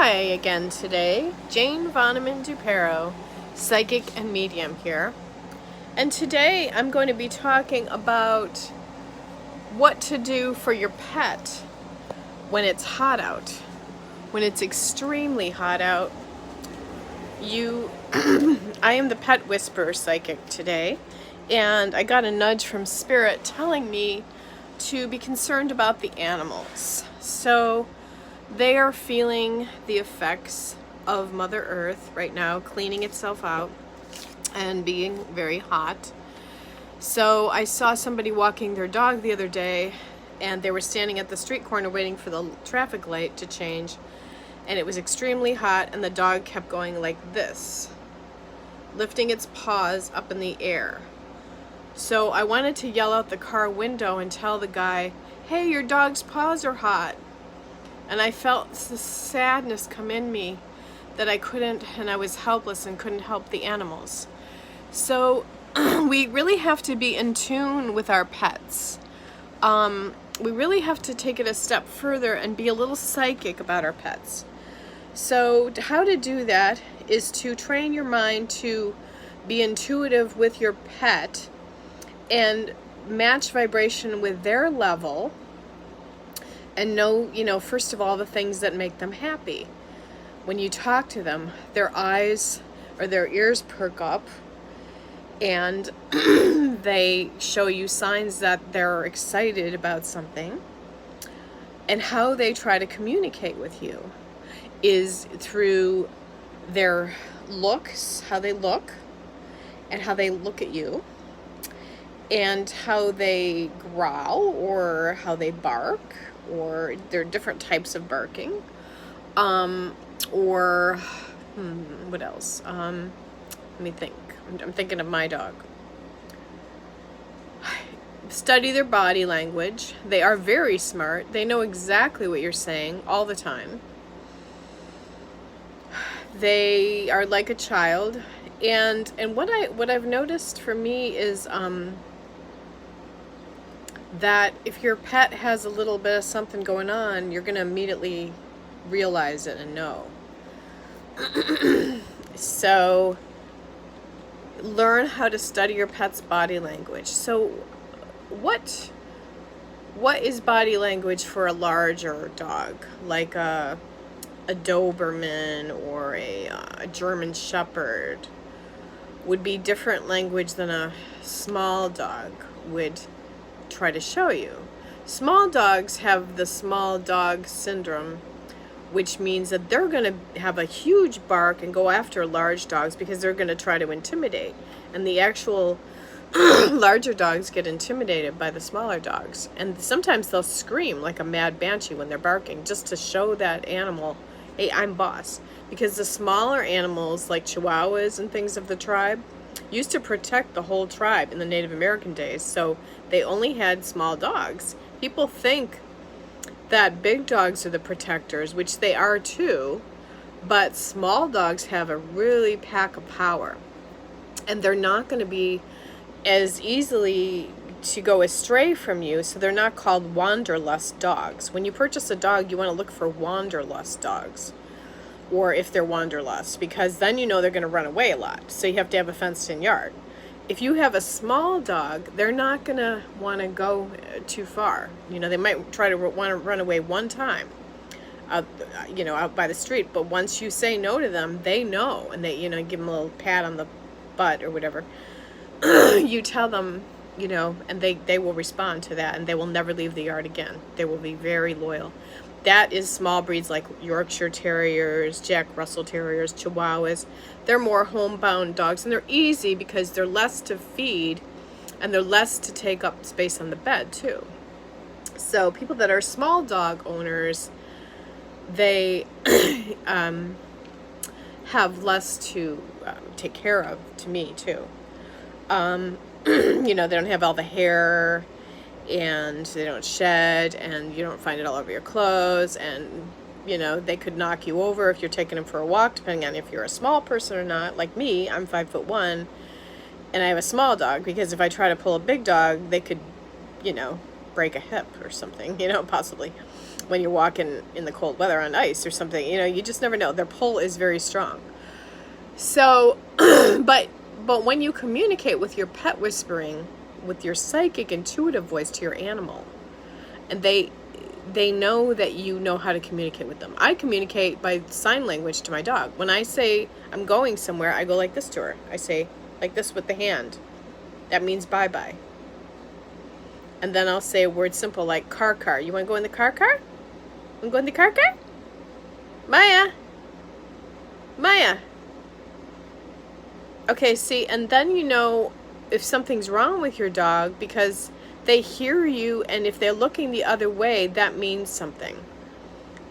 Hi again today, Jane Voneman-DuPerow, psychic and medium here. And today I'm going to be talking about what to do for your pet when it's hot out. When it's extremely hot out, I am the pet whisperer psychic today, and I got a nudge from Spirit telling me to be concerned about the animals. So they are feeling the effects of Mother Earth right now, cleaning itself out and being very hot. So I saw somebody walking their dog the other day, and they were standing at the street corner waiting for the traffic light to change, and it was extremely hot, and the dog kept going like this, lifting its paws up in the air. So I wanted to yell out the car window and tell the guy, "Hey, your dog's paws are hot." And I felt this sadness come in me that I couldn't, and I was helpless and couldn't help the animals. So we really have to be in tune with our pets. We really have to take it a step further and be a little psychic about our pets. So how to do that is to train your mind to be intuitive with your pet and match vibration with their level, and know, first of all, the things that make them happy. When you talk to them, their eyes or their ears perk up, and they show you signs that they're excited about something. And how they try to communicate with you is through their looks, how they look, and how they look at you, and how they growl or how they bark, or there are different types of barking, what else? Let me think. I'm thinking of my dog. Study their body language. They are very smart. They know exactly what you're saying all the time. They are like a child, and what I've noticed for me is that if your pet has a little bit of something going on, you're going to immediately realize it and know. So learn how to study your pet's body language. So what is body language for a larger dog, like a Doberman or a German Shepherd? Would be different language than a small dog would try to show you. Small dogs have the small dog syndrome, which means that they're going to have a huge bark and go after large dogs because they're going to try to intimidate. And the actual larger dogs get intimidated by the smaller dogs. And sometimes they'll scream like a mad banshee when they're barking, just to show that animal, hey, I'm boss. Because the smaller animals, like Chihuahuas and things of the tribe, used to protect the whole tribe in the Native American days, so they only had small dogs. People think that big dogs are the protectors, which they are too, but small dogs have a really pack of power, and they're not going to be as easily to go astray from you, so they're not called wanderlust dogs. When you purchase a dog, you want to look for wanderlust dogs, or if they're wanderlust, because then you know they're going to run away a lot, so you have to have a fenced-in yard. If you have a small dog, they're not going to want to go too far. They might try to want to run away one time, out by the street, but once you say no to them, they know, and they, give them a little pat on the butt or whatever. You tell them, and they will respond to that, and they will never leave the yard again. They will be very loyal. That is small breeds like Yorkshire Terriers, Jack Russell Terriers, Chihuahuas. They're more homebound dogs, and they're easy because they're less to feed and they're less to take up space on the bed too. So people that are small dog owners, they have less to take care of, to me too. They don't have all the hair, and they don't shed, and you don't find it all over your clothes, and they could knock you over if you're taking them for a walk, depending on if you're a small person or not. Like me, I'm 5'1", and I have a small dog, because if I try to pull a big dog, they could break a hip or something, possibly. when you're walking in the cold weather on ice or something. You know, you just never know. Their pull is very strong. So, but when you communicate with your pet whispering, with your psychic intuitive voice to your animal, and they know that you know how to communicate with them. I communicate by sign language to my dog. When I say I'm going somewhere, I go like this to her. I say like this with the hand. That means bye-bye. And then I'll say a word simple like car. You want to go in the car? Want to go in the car? Maya. Okay, see, and then you know if something's wrong with your dog because they hear you, and if they're looking the other way, that means something.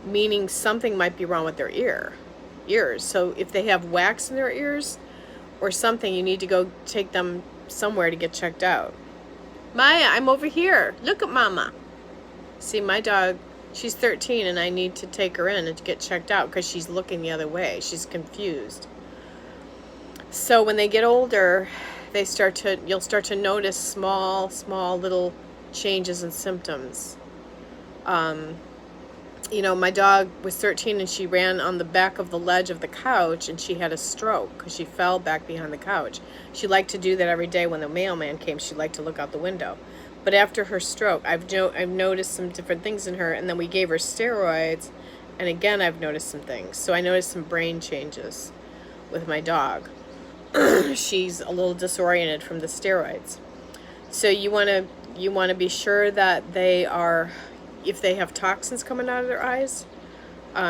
Meaning something might be wrong with their ears. So if they have wax in their ears or something, you need to go take them somewhere to get checked out. Maya, I'm over here. Look at Mama. See, my dog, she's 13, and I need to take her in and to get checked out because she's looking the other way. She's confused. So when they get older, you'll start to notice small little changes and symptoms. You know, my dog was 13 and she ran on the back of the ledge of the couch and she had a stroke because she fell back behind the couch. She liked to do that every day when the mailman came. She liked to look out the window. But after her stroke, I've noticed some different things in her, and then we gave her steroids, and again I've noticed some things. So I noticed some brain changes with my dog. She's a little disoriented from the steroids. So you want to be sure that they are, if they have toxins coming out of their eyes,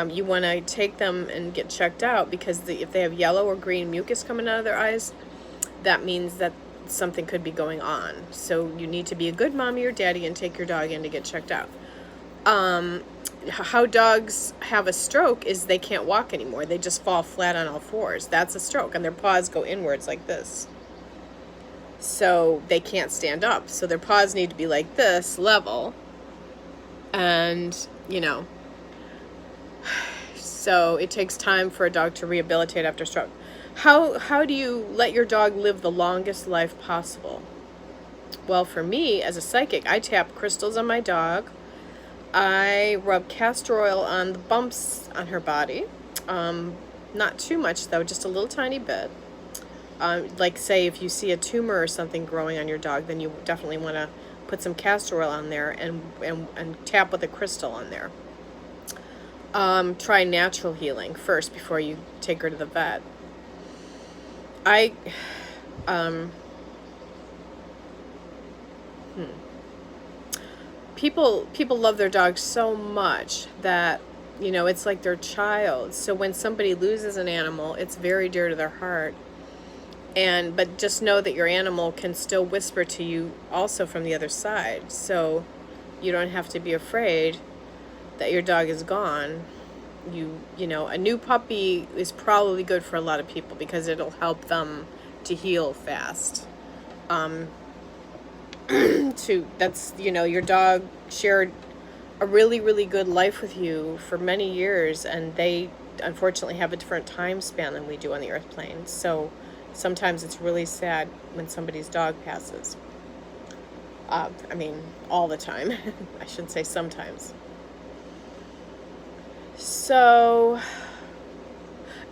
you want to take them and get checked out, because if they have yellow or green mucus coming out of their eyes, that means that something could be going on. So you need to be a good mommy or daddy and take your dog in to get checked out. How dogs have a stroke is they can't walk anymore. They just fall flat on all fours. That's a stroke, and their paws go inwards like this. So they can't stand up. So their paws need to be like this, level. And, you know, so it takes time for a dog to rehabilitate after stroke. How do you let your dog live the longest life possible? Well, for me, as a psychic, I tap crystals on my dog. I rub castor oil on the bumps on her body. Not too much, though, just a little tiny bit. Like, say, if you see a tumor or something growing on your dog, then you definitely want to put some castor oil on there and tap with a crystal on there. Try natural healing first before you take her to the vet. People love their dogs so much that, you know, it's like their child. So when somebody loses an animal, it's very dear to their heart. But just know that your animal can still whisper to you also from the other side. So you don't have to be afraid that your dog is gone. You know, a new puppy is probably good for a lot of people because it'll help them to heal fast. That's, you know, your dog shared a really, really good life with you for many years, and they unfortunately have a different time span than we do on the earth plane. So sometimes it's really sad when somebody's dog passes. I mean, all the time. I shouldn't say sometimes. So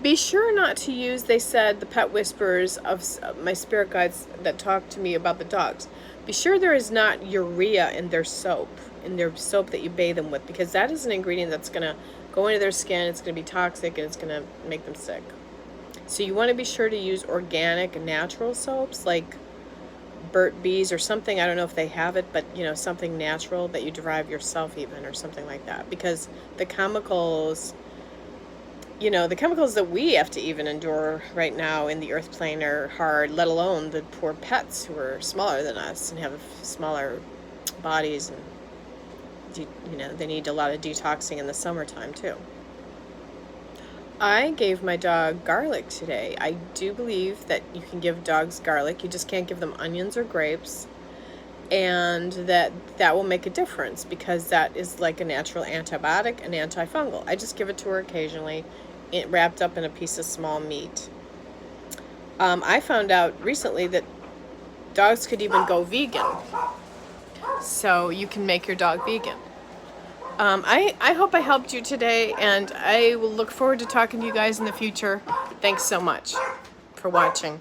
be sure not to use, they said, the pet whispers of my spirit guides that talk to me about the dogs. Be sure there is not urea in their soap that you bathe them with, because that is an ingredient that's going to go into their skin. It's going to be toxic, and it's going to make them sick. So you want to be sure to use organic and natural soaps like Burt Bees or something. I don't know if they have it, but, you know, something natural that you derive yourself even, or something like that, because the chemicals, you know, the chemicals that we have to even endure right now in the earth plane are hard, let alone the poor pets who are smaller than us and have smaller bodies, and, you know, they need a lot of detoxing in the summertime too. I gave my dog garlic today. I do believe that you can give dogs garlic. You just can't give them onions or grapes. And that will make a difference, because that is like a natural antibiotic and antifungal. I just give it to her occasionally, wrapped up in a piece of small meat. I found out recently that dogs could even go vegan. So you can make your dog vegan. I hope I helped you today, and I will look forward to talking to you guys in the future. Thanks so much for watching.